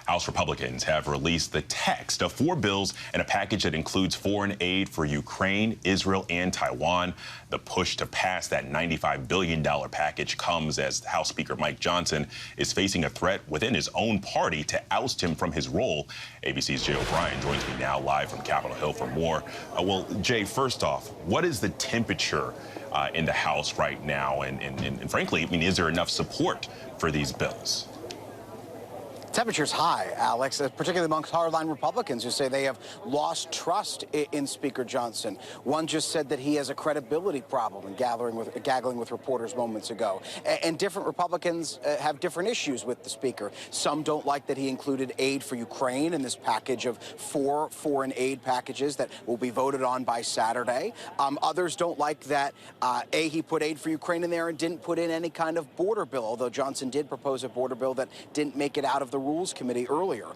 House Republicans have released the text of 4 bills and a package that includes foreign aid for Ukraine, Israel, and Taiwan. The push to pass that $95 billion package comes as House Speaker Mike Johnson is facing a threat within his own party to oust him from his role. ABC's Jay O'Brien joins me now live from Capitol Hill for more. Well, Jay, first off, what is the temperature in the House right now? And frankly, I mean, is there enough support for these bills? Temperature's high, Alex, particularly amongst hardline Republicans who say they have lost trust in Speaker Johnson. One just said that he has a credibility problem in gaggling with reporters moments ago. And different Republicans have different issues with the Speaker. Some don't like that he included aid for Ukraine in this package of 4 foreign aid packages that will be voted on by Saturday. Others don't like that, he put aid for Ukraine in there and didn't put in any kind of border bill, although Johnson did propose a border bill that didn't make it out of the Rules Committee earlier.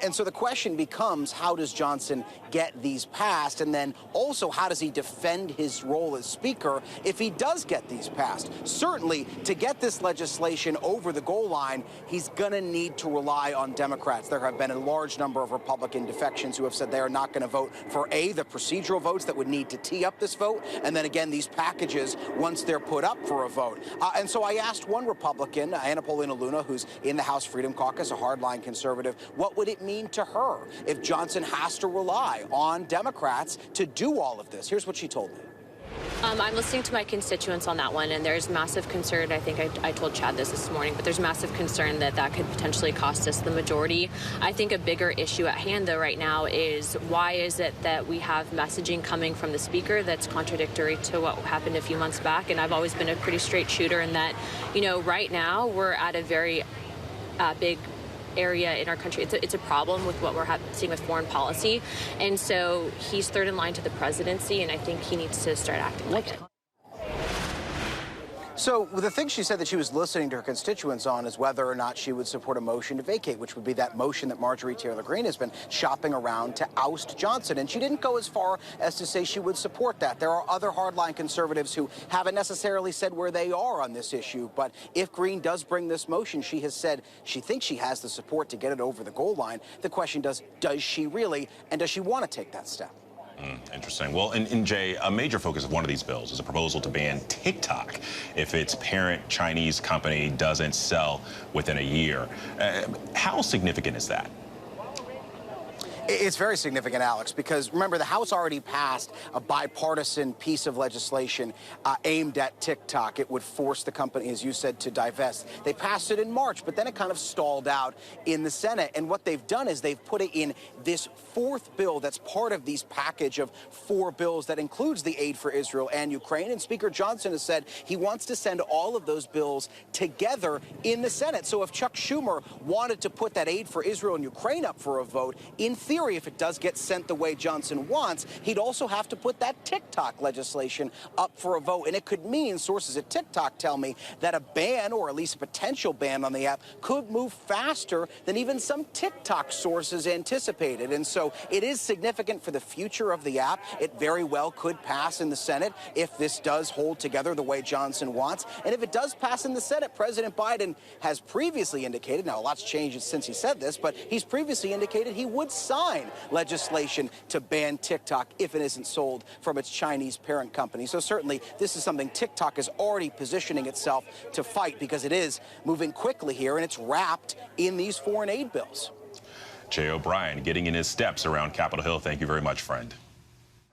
And so the question becomes, how does Johnson get these passed? And then also, how does he defend his role as Speaker if he does get these passed? Certainly, to get this legislation over the goal line, he's going to need to rely on Democrats. There have been a large number of Republican defections who have said they are not going to vote for the procedural votes that would need to tee up this vote, and then again, these packages once they're put up for a vote. And so I asked one Republican, Anna Paulina Luna, who's in the House Freedom Caucus, a hardline conservative, what would it mean to her if Johnson has to rely on Democrats to do all of this? Here's what she told me. I'm listening to my constituents on that one, and there's massive concern. I think I told Chad this morning, but there's massive concern that that could potentially cost us the majority. I think a bigger issue at hand, though, right now is why is it that we have messaging coming from the Speaker that's contradictory to what happened a few months back? And I've always been a pretty straight shooter in that, you know, right now we're at a very big area in our country. It's a problem with what we're seeing with foreign policy. And so he's third in line to the presidency, and I think he needs to start acting like it. So the thing she said that she was listening to her constituents on is whether or not she would support a motion to vacate, which would be that motion that Marjorie Taylor Greene has been shopping around to oust Johnson. And she didn't go as far as to say she would support that. There are other hardline conservatives who haven't necessarily said where they are on this issue. But if Greene does bring this motion, she has said she thinks she has the support to get it over the goal line. The question does she really, and does she want to take that step? Interesting. Well, and Jay, a major focus of one of these bills is a proposal to ban TikTok if its parent Chinese company doesn't sell within a year. How significant is that? It's very significant, Alex, because remember, the House already passed a bipartisan piece of legislation aimed at TikTok. It would force the company, as you said, to divest. They passed it in March, but then it kind of stalled out in the Senate. And what they've done is they've put it in this 4th bill that's part of these package of 4 bills that includes the aid for Israel and Ukraine. And Speaker Johnson has said he wants to send all of those bills together in the Senate. So if Chuck Schumer wanted to put that aid for Israel and Ukraine up for a vote, in theory, if it does get sent the way Johnson wants, he'd also have to put that TikTok legislation up for a vote. And it could mean, sources at TikTok tell me, that a ban, or at least a potential ban on the app, could move faster than even some TikTok sources anticipated. And so it is significant for the future of the app. It very well could pass in the Senate if this does hold together the way Johnson wants. And if it does pass in the Senate, President Biden has previously indicated, now a lot's changed since he said this, but he's previously indicated he would sign legislation to ban TikTok if it isn't sold from its Chinese parent company. So certainly this is something TikTok is already positioning itself to fight, because it is moving quickly here and it's wrapped in these foreign aid bills. Jay O'Brien getting in his steps around Capitol Hill. Thank you very much, friend.